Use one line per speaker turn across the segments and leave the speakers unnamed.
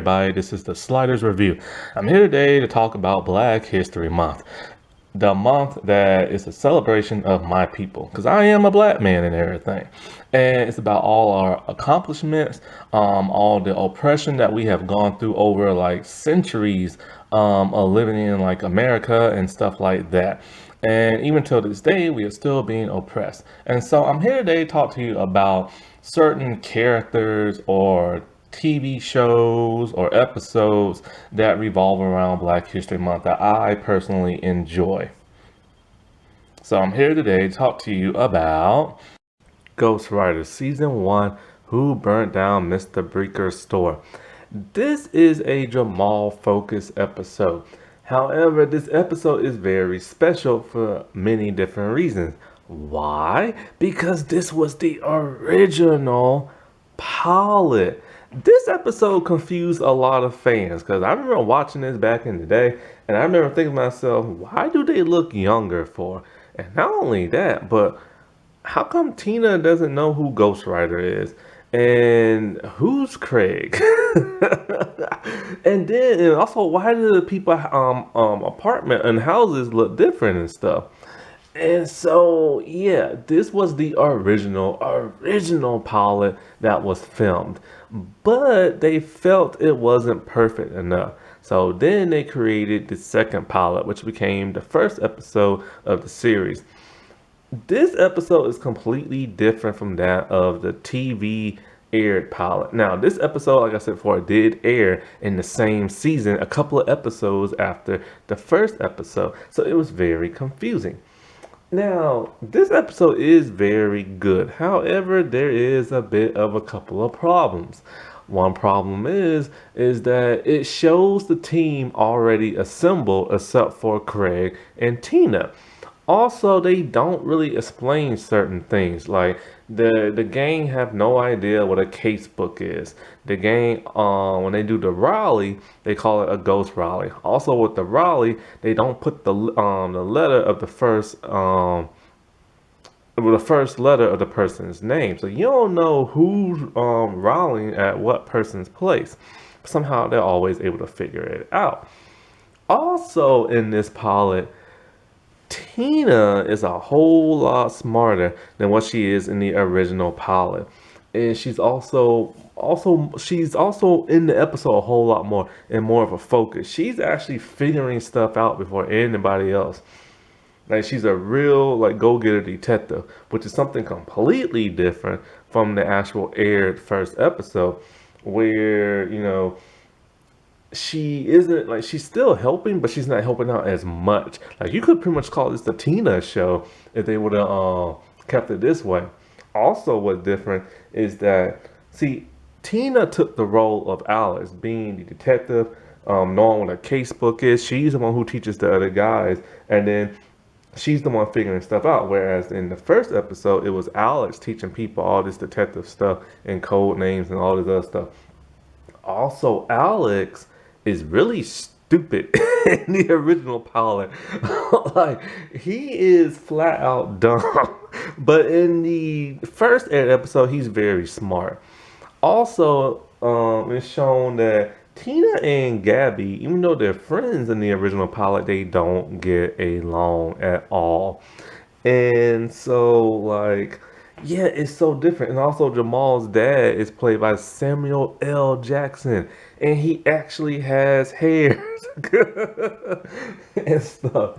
everybody, this is the Sliders Review. I'm here today to talk about Black History Month. The month that is a celebration of my people, because I am a black man and everything. And it's about all our accomplishments, all the oppression that we have gone through over like centuries of living in like America and stuff like that. And even till this day, we are still being oppressed. And so I'm here today to talk to you about certain characters or TV shows or episodes that revolve around Black History Month that I personally enjoy. So I'm here today to talk to you about Ghostwriter Season 1, Who Burnt Down Mr. Brinker's Store. This is a Jamal focused episode. However, this episode is very special for many different reasons. Why? Because this was the original pilot. This episode confused a lot of fans because I remember watching this back in the day and I remember thinking to myself, why do they look younger for? And not only that, but how come Tina doesn't know who Ghostwriter is? And who's Craig? And also, why do the people apartment and houses look different and stuff? And so, yeah, this was the original pilot that was filmed, but they felt it wasn't perfect enough. So then they created the second pilot, which became the first episode of the series. This episode is completely different from that of the TV aired pilot. Now, this episode, like I said before, did air in the same season, a couple of episodes after the first episode. So it was very confusing. Now, this episode is very good. However, there is a bit of a couple of problems. One problem is that it shows the team already assembled except for Craig and Tina. Also, they don't really explain certain things. Like the gang have no idea what a casebook is. The gang, when they do the rally, they call it a ghost rally. Also, with the rally, they don't put the letter of the first letter of the person's name, so you don't know who's rallying at what person's place. Somehow, they're always able to figure it out. Also, in this pilot, Tina is a whole lot smarter than what she is in the original pilot. And she's also in the episode a whole lot more and more of a focus. She's actually figuring stuff out before anybody else. Like she's a real like go-getter detective, which is something completely different from the actual aired first episode, where she isn't like she's still helping, but she's not helping out as much. Like you could pretty much call this the Tina show if they would have kept it this way. Also, what's different is that see, Tina took the role of Alex, being the detective, knowing what a casebook is. She's the one who teaches the other guys, and then she's the one figuring stuff out. Whereas in the first episode, it was Alex teaching people all this detective stuff and code names and all this other stuff. Also, Alex is really stupid in the original pilot. Like he is flat out dumb. But in the first aired episode, he's very smart. Also, it's shown that Tina and Gabby, even though they're friends in the original pilot, they don't get along at all. And so, like, yeah, it's so different. And also, Jamal's dad is played by Samuel L. Jackson, and he actually has hair and stuff.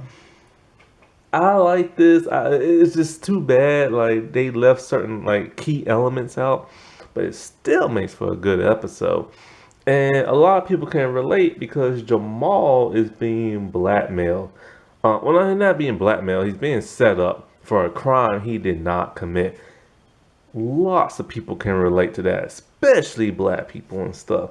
I like this. It's just too bad, like they left certain like key elements out, but it still makes for a good episode. And a lot of people can relate because Jamal is being blackmailed. Well, not being blackmailed. He's being set up for a crime he did not commit. Lots of people can relate to that, especially black people and stuff.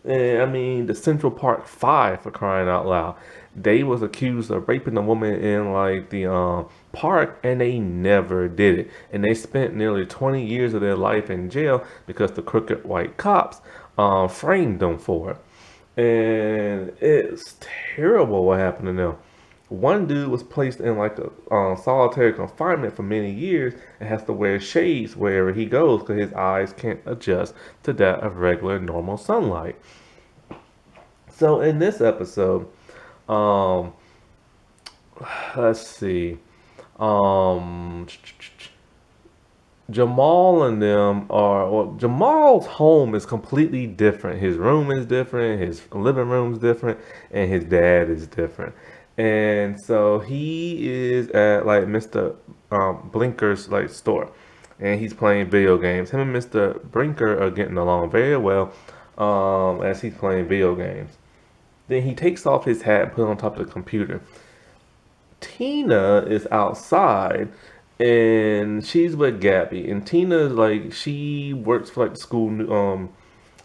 And I mean, the Central Park Five, for crying out loud, they was accused of raping a woman in like the park, and they never did it. And they spent nearly 20 years of their life in jail because the crooked white cops framed them for it. And it's terrible what happened to them. One dude was placed in like a solitary confinement for many years and has to wear shades wherever he goes because his eyes can't adjust to that of regular normal sunlight. So in this episode, um, let's see. Um, Jamal and them are, well, Jamal's home is completely different. His room is different, his living room's different, and his dad is different. And so he is at like Mr. Blinker's like store, and he's playing video games. Him and Mr. Brinker are getting along very well as he's playing video games. Then he takes off his hat and put it on top of the computer. Tina is outside and she's with Gabby. And Tina's like she works for like the school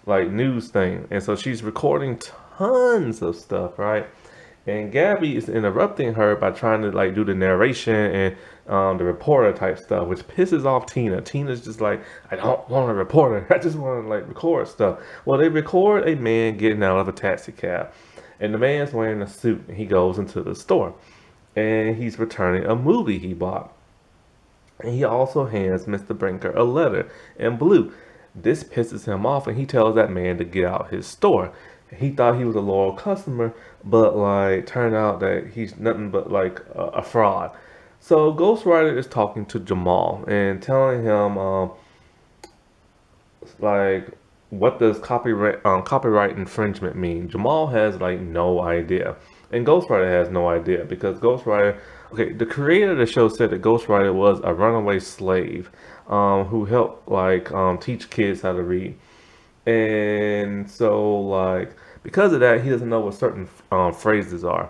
like news thing. And so she's recording tons of stuff, right? And Gabby is interrupting her by trying to like do the narration and the reporter type stuff, which pisses off Tina. Tina's just like, I don't want a reporter. I just want to like record stuff. Well, they record a man getting out of a taxi cab, and the man's wearing a suit, and he goes into the store, and he's returning a movie he bought. And he also hands Mr. Brinker a letter in blue. This pisses him off, and he tells that man to get out his store. He thought he was a loyal customer, but like turned out that he's nothing but like a fraud. So Ghostwriter is talking to Jamal and telling him like what does copyright infringement mean. Jamal has like no idea, and Ghostwriter has no idea because Ghostwriter, okay, the creator of the show said that Ghostwriter was a runaway slave who helped like teach kids how to read. And so like because of that he doesn't know what certain phrases are.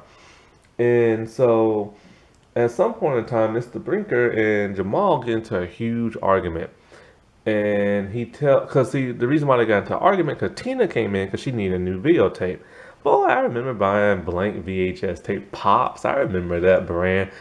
And so at some point in time Mr. Brinker and Jamal get into a huge argument. And he tell, cause see the reason why they got into an argument, cause Tina came in cause she needed a new videotape. Boy, I remember buying blank VHS tape pops. I remember that brand.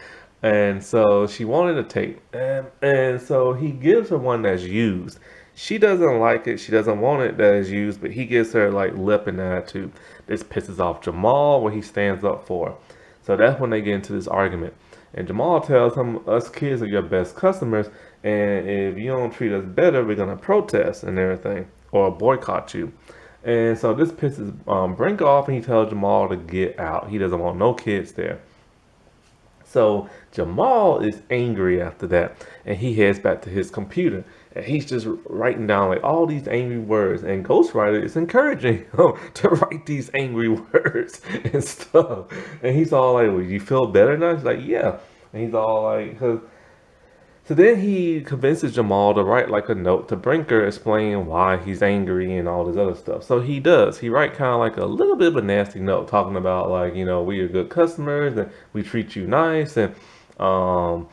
And so she wanted a tape, and so he gives her one that's used. She doesn't like it. She doesn't want it that is used, but he gives her like lip and attitude. This pisses off Jamal, what he stands up for. So that's when they get into this argument. And Jamal tells him, us kids are your best customers, and if you don't treat us better, we're gonna protest and everything, or boycott you. And so this pisses Brink off, and he tells Jamal to get out. He doesn't want no kids there. So Jamal is angry after that, and he heads back to his computer, and he's just writing down like all these angry words. And Ghostwriter is encouraging him to write these angry words and stuff. And he's all like, "Well, you feel better now?" He's like, "Yeah." And he's all like, "Cause." So then he convinces Jamal to write like a note to Brinker explaining why he's angry and all this other stuff. So he does. He write kind of like a little bit of a nasty note talking about like, you know, we are good customers and we treat you nice um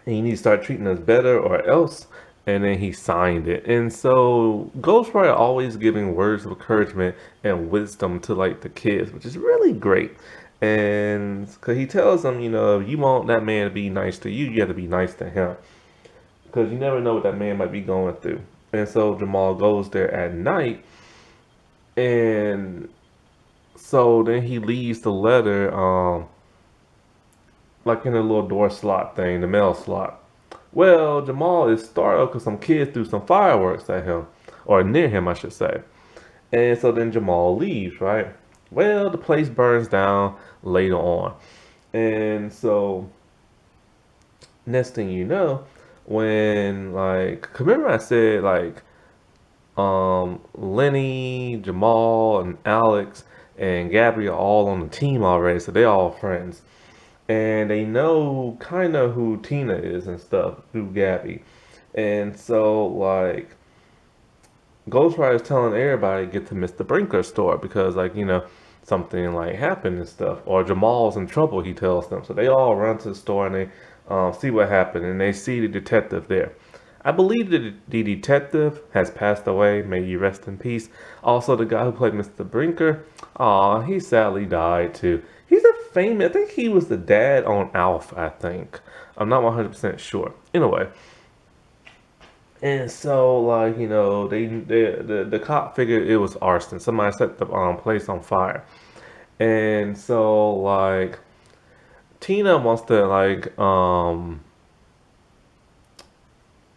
and you need to start treating us better or else. And then he signed it. And so Ghostwriter always giving words of encouragement and wisdom to like the kids, which is really great. And because he tells them, you know, if you want that man to be nice to you, you have to be nice to him. Because you never know what that man might be going through. And so Jamal goes there at night. And so then he leaves the letter, like in a little door slot thing, the mail slot. Well, Jamal is startled because some kids threw some fireworks at him, or near him, I should say. And so then Jamal leaves, right? Well, the place burns down later on. And so next thing you know, when like remember I said like Lenny, Jamal, and Alex and Gabby are all on the team already, so they're all friends. And they know kind of who Tina is and stuff through Gabby. And so like Ghostwriter is telling everybody to get to Mr. Brinker's store because, like, you know, something like happened and stuff, or Jamal's in trouble. He tells them, so they all run to the store and they see what happened, and they see the detective there. I believe that the detective has passed away. May you rest in peace. Also, the guy who played Mr. Brinker, he sadly died too. He's a famous. I think he was the dad on Alf. I think I'm not 100% sure. Anyway. And so, like, you know, the cop figured it was arson. Somebody set the place on fire. And so, like, Tina wants to, like,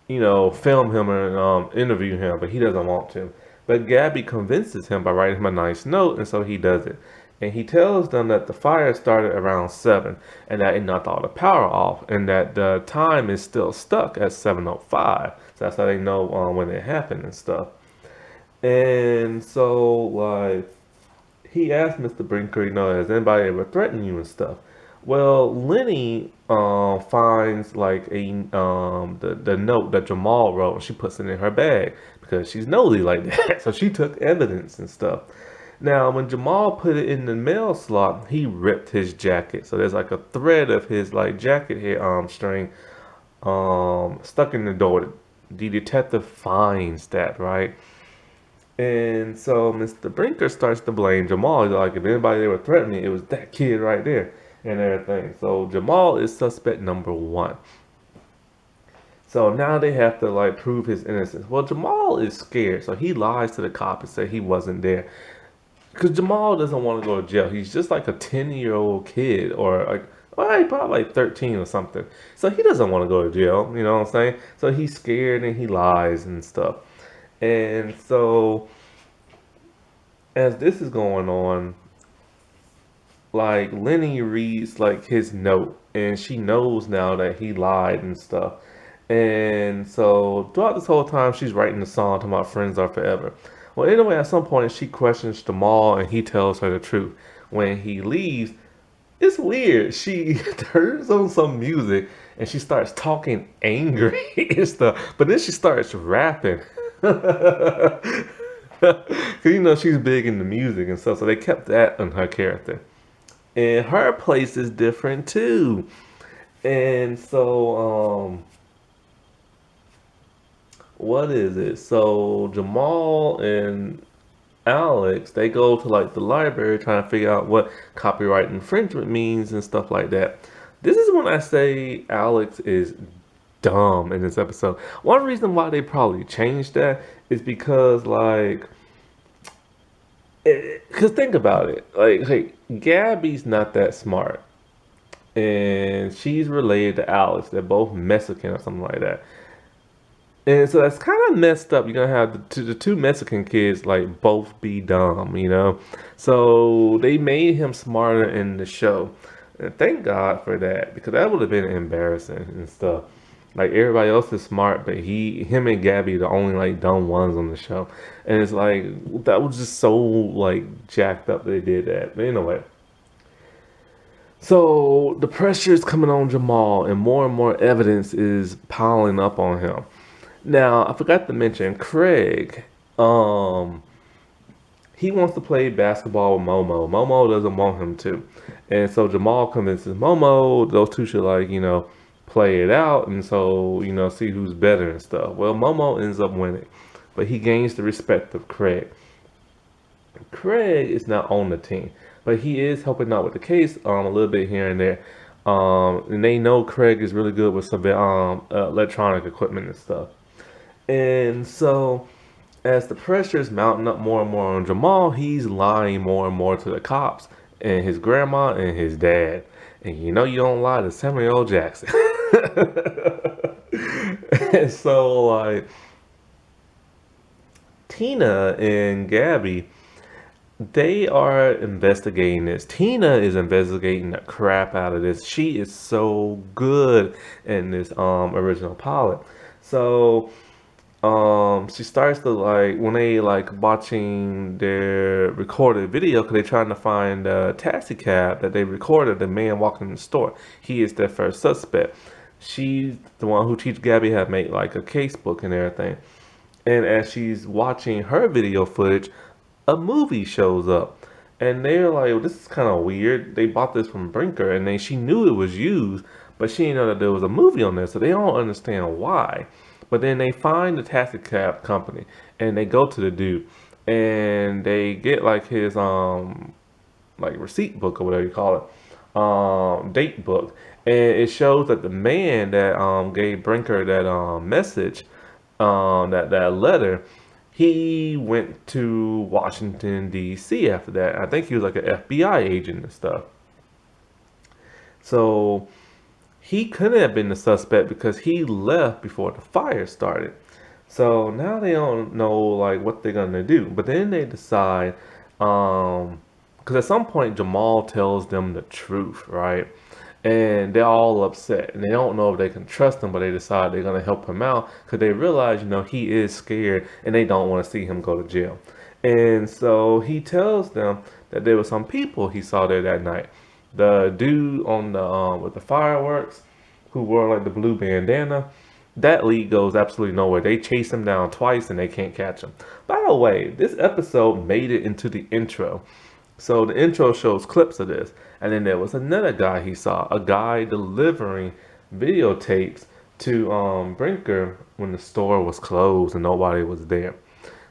you know, film him and interview him, but he doesn't want to. But Gabby convinces him by writing him a nice note, and so he does it. And he tells them that the fire started around 7 and that it knocked all the power off and that the time is still stuck at 7:05. So that's how they know when it happened and stuff. And so, like, he asked Mr. Brinker, has anybody ever threatened you and stuff? Well, Lenny finds like the note that Jamal wrote, and she puts it in her bag because she's nosy like that. So she took evidence and stuff. Now, when Jamal put it in the mail slot, he ripped his jacket. So there's like a thread of his like jacket here string stuck in the door. The detective finds that, right? And so Mr. Brinker starts to blame Jamal. He's like, if anybody ever threatened me, it was that kid right there and everything. So Jamal is suspect number 1. So now they have to like prove his innocence. Well, Jamal is scared, so he lies to the cop and say he wasn't there. Because Jamal doesn't want to go to jail. He's just like a 10-year-old kid or like, well, he probably like 13 or something. So he doesn't want to go to jail, you know what I'm saying? So he's scared and he lies and stuff. And so, as this is going on, like Lenny reads like his note, and she knows now that he lied and stuff. And so, throughout this whole time, she's writing the song talking about friends are forever. Well, anyway, at some point, she questions Jamal, and he tells her the truth. When he leaves, it's weird. She turns on some music, and she starts talking angry and stuff. But then she starts rapping. Because she's big into music and stuff, so they kept that in her character. And her place is different too. And so, what is it? So Jamal and Alex, they go to like the library trying to figure out what copyright infringement means and stuff like that. This is when I say Alex is dumb in this episode. One reason why they probably changed that is because like, because think about it, like, hey, Gabby's not that smart, and she's related to Alex. They're both Mexican or something like that. And so that's kind of messed up. You're gonna have the two Mexican kids like both be dumb. So they made him smarter in the show, and thank God for that because that would have been embarrassing and stuff. Like everybody else is smart, but him and Gabby the only like dumb ones on the show, and it's like that was just so like jacked up they did that. But anyway, so the pressure is coming on Jamal, and more evidence is piling up on him. Now, I forgot to mention Craig. He wants to play basketball with Momo. Momo doesn't want him to. And so Jamal convinces Momo those two should play it out and so, see who's better and stuff. Well, Momo ends up winning, but he gains the respect of Craig. Craig is not on the team, but he is helping out with the case a little bit here and there. And they know Craig is really good with some electronic equipment and stuff. And so, as the pressure is mounting up more and more on Jamal, he's lying more and more to the cops and his grandma and his dad. And you don't lie to Samuel L. Jackson. And so, like, Tina and Gabby, they are investigating this. Tina is investigating the crap out of this. She is so good in this original pilot. So she starts to when they watching their recorded video because they're trying to find a taxi cab that they recorded the man walking in the store. He is their first suspect. She's the one who teaches Gabby how to make a case book and everything. And as she's watching her video footage, a movie shows up. And they're like, well, this is kind of weird. They bought this from Brinker and she knew it was used, but she didn't know that there was a movie on there, so they don't understand why. But then they find the taxi cab company and they go to the dude and they get his receipt book or whatever you call it, date book, and it shows that the man that gave Brinker that message, that letter, he went to Washington D.C. after that. I think he was like an FBI agent and stuff. So he couldn't have been the suspect because he left before the fire started. So now they don't know like what they're gonna do. But then they decide, because at some point Jamal tells them the truth, right? And they're all upset and they don't know if they can trust him, but they decide they're gonna help him out because they realize, he is scared and they don't want to see him go to jail. And so he tells them that there were some people he saw there that night. The dude on the with the fireworks, who wore like the blue bandana, that lead goes absolutely nowhere. They chase him down twice and they can't catch him. By the way, this episode made it into the intro. So the intro shows clips of this. And then there was another guy he saw, a guy delivering videotapes to Brinker when the store was closed and nobody was there.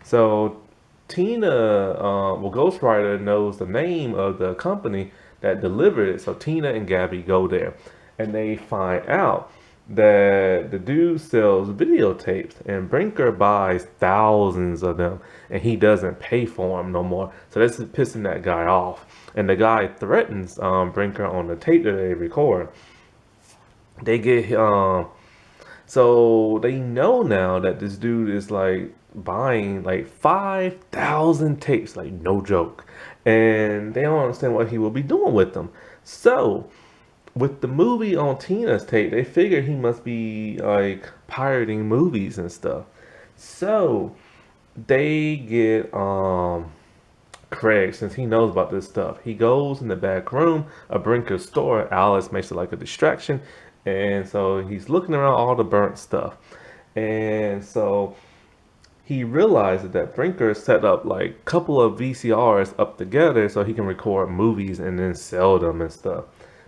So Tina, ghostwriter knows the name of the company that delivered it. So Tina and Gabby go there and they find out that the dude sells videotapes and Brinker buys thousands of them and he doesn't pay for them no more. So this is pissing that guy off. And the guy threatens Brinker on the tape that they record. They get so they know now that this dude is like buying like 5,000 tapes, like no joke. And they don't understand what he will be doing with them. So with the movie on Tina's tape, they figure he must be like pirating movies and stuff. So they get Craig, since he knows about this stuff. He goes in the back room of Brinker's store. Alice makes it like a distraction. And so he's looking around all the burnt stuff. And so he realizes that Brinker set up like a couple of VCRs up together so he can record movies and then sell them and stuff.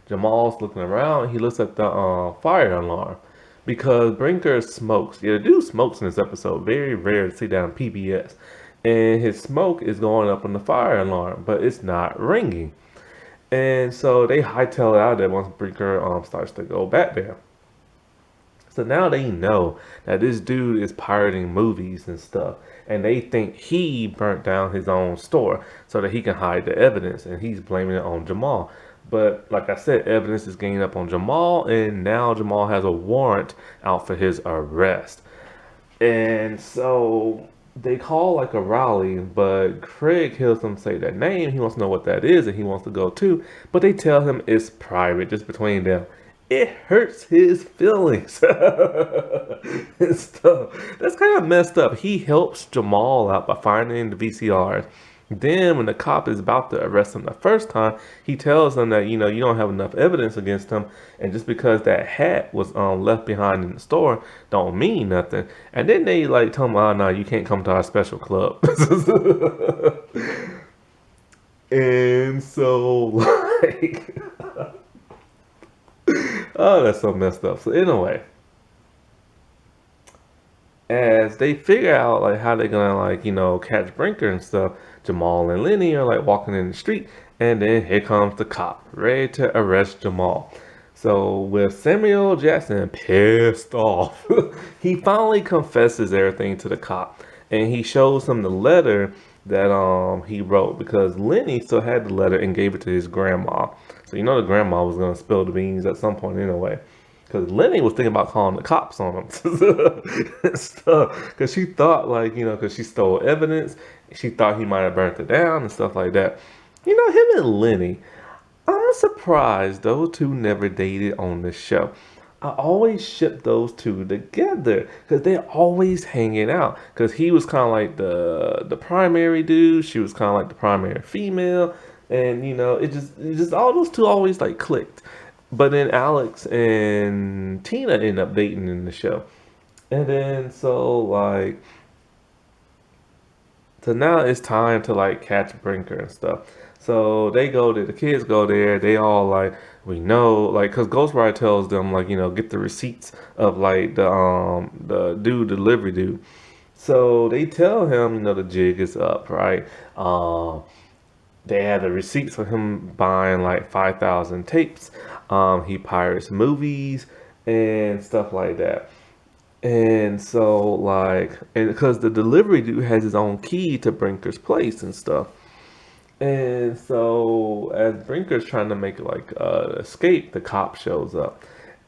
Jamal's looking around. He looks at the fire alarm because Brinker smokes. Yeah, the dude smokes in this episode. Very rare to see that on PBS. And his smoke is going up on the fire alarm, but it's not ringing. And so they hightail it out there once Brinker starts to go back there. So now they know that this dude is pirating movies and stuff. And they think he burnt down his own store so that he can hide the evidence. And he's blaming it on Jamal. But like I said, evidence is gaining up on Jamal. And now Jamal has a warrant out for his arrest. And so they call like a rally, but Craig hears them say that name. He wants to know what that is and he wants to go too. But they tell him it's private, just between them. It hurts his feelings and stuff. That's kind of messed up. He helps Jamal out by finding the VCRs. Then when the cop is about to arrest him the first time, he tells them that, you don't have enough evidence against him. And just because that hat was left behind in the store don't mean nothing. And then they like tell him, oh no, you can't come to our special club. And so like oh, that's so messed up. So anyway, as they figure out like how they're gonna like catch Brinker and stuff, Jamal and Lenny are like walking in the street, and then here comes the cop ready to arrest Jamal. So with Samuel Jackson pissed off, he finally confesses everything to the cop, and he shows him the letter that he wrote because Lenny still had the letter and gave it to his grandma. So the grandma was gonna spill the beans at some point anyway. Because Lenny was thinking about calling the cops on him and stuff. Because she thought, like, because she stole evidence, she thought he might have burnt it down and stuff like that. Him and Lenny, I'm surprised those two never dated on this show. I always ship those two together because they're always hanging out. Because he was kind of like the primary dude, she was kind of like the primary female, and it just all those two always like clicked. But then Alex and Tina end up dating in the show. And then so now it's time to like catch Brinker and stuff. So they go there, the kids go there, they all like, we know, like, cause Ghostwriter tells them like, get the receipts of like the delivery dude. So they tell him, the jig is up, right? They have the receipts for him buying like 5,000 tapes. He pirates movies and stuff like that. And so and because the delivery dude has his own key to Brinker's place and stuff. And so as Brinker's trying to make like escape, the cop shows up.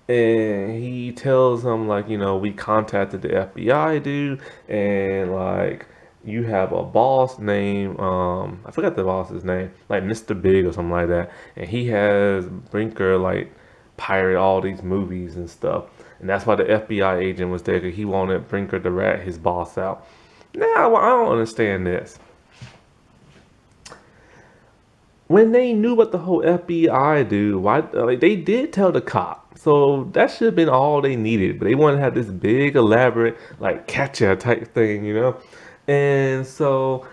And he tells him like, we contacted the FBI dude, and like you have a boss named I forgot the boss's name, like Mr. Big or something like that, and he has Brinker like pirate all these movies and stuff, and that's why the FBI agent was there, because he wanted Brinker to rat his boss out. Now I don't understand this. When they knew what the whole FBI do, why like they did tell the cop. So that should have been all they needed. But they wanted to have this big elaborate like catcher type thing. And so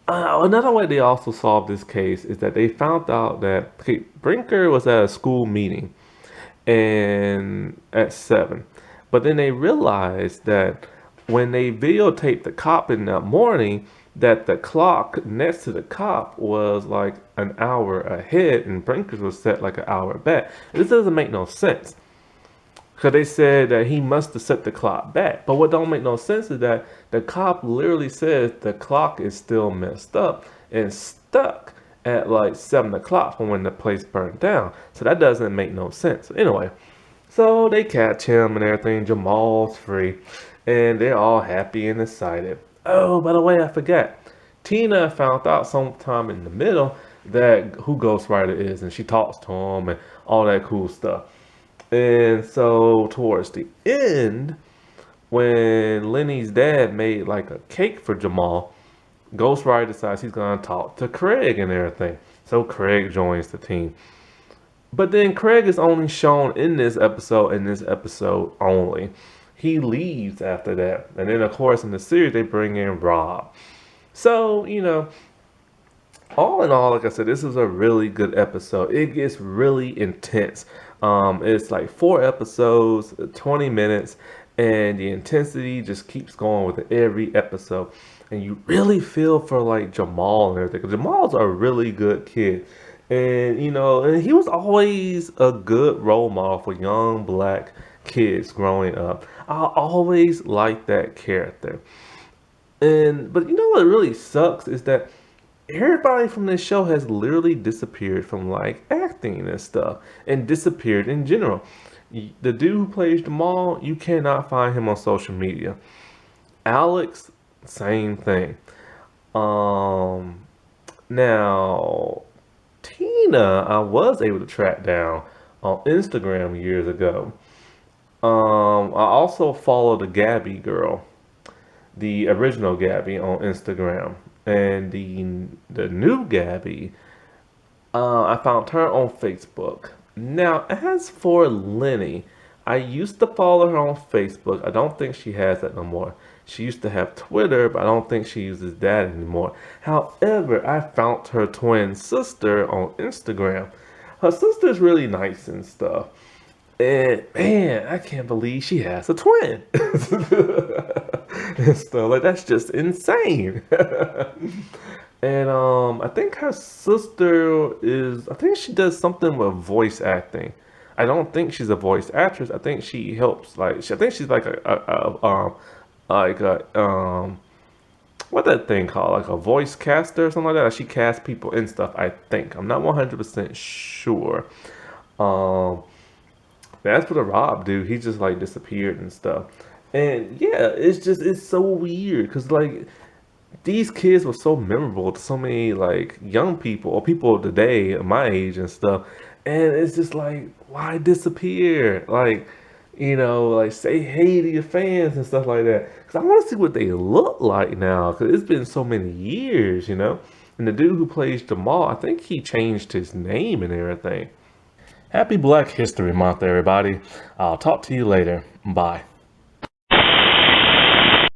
another way they also solved this case is that they found out that okay, Brinker was at a school meeting and at 7. But then they realized that when they videotaped the cop in the morning, that the clock next to the cop was like an hour ahead and Brinker's was set like an hour back. This doesn't make no sense. Because they said that he must have set the clock back. But what don't make no sense is that the cop literally says the clock is still messed up and stuck at like 7 o'clock from when the place burned down. So that doesn't make no sense. Anyway, so they catch him and everything. Jamal's free. And they're all happy and excited. Oh, by the way, I forgot. Tina found out sometime in the middle that who Ghostwriter is, and she talks to him and all that cool stuff. And so towards the end, when Lenny's dad made like a cake for Jamal, Ghostwriter decides he's gonna talk to Craig and everything. So Craig joins the team. But then Craig is only shown in this episode only. He leaves after that. And then of course in the series they bring in Rob. So, all in all, like I said, this is a really good episode. It gets really intense. It's like 4 episodes, 20 minutes, and the intensity just keeps going with every episode. And you really feel for like Jamal and everything. 'Cause Jamal's a really good kid. And he was always a good role model for young black kids growing up. I always liked that character. But you know what really sucks is that everybody from this show has literally disappeared from like acting and stuff, and disappeared in general. The dude who plays Jamal, you cannot find him on social media. Alex, same thing. Now Tina, I was able to track down on Instagram years ago. I also follow the Gabby girl, the original Gabby on Instagram, and the new Gabby. I found her on Facebook. Now, as for Lenny, I used to follow her on Facebook. I don't think she has that no more. She used to have Twitter, but I don't think she uses that anymore. However, I found her twin sister on Instagram. Her sister's really nice and stuff. And man, I can't believe she has a twin. And stuff like that's just insane. And I think her sister I think she does something with voice acting. I don't think she's a voice actress. I think she helps I think she's like a what that thing called? Like a voice caster or something like that. She casts people and stuff, I think. I'm not 100% sure. That's what a Rob dude. He just like disappeared and stuff. And yeah, it's so weird because like these kids were so memorable to so many like young people or people today my age and stuff. And it's just like, why disappear? Like say hey to your fans and stuff like that. Because I want to see what they look like now. Because it's been so many years. And the dude who plays Jamal, I think he changed his name and everything. Happy Black History Month, everybody. I'll talk to you later. Bye.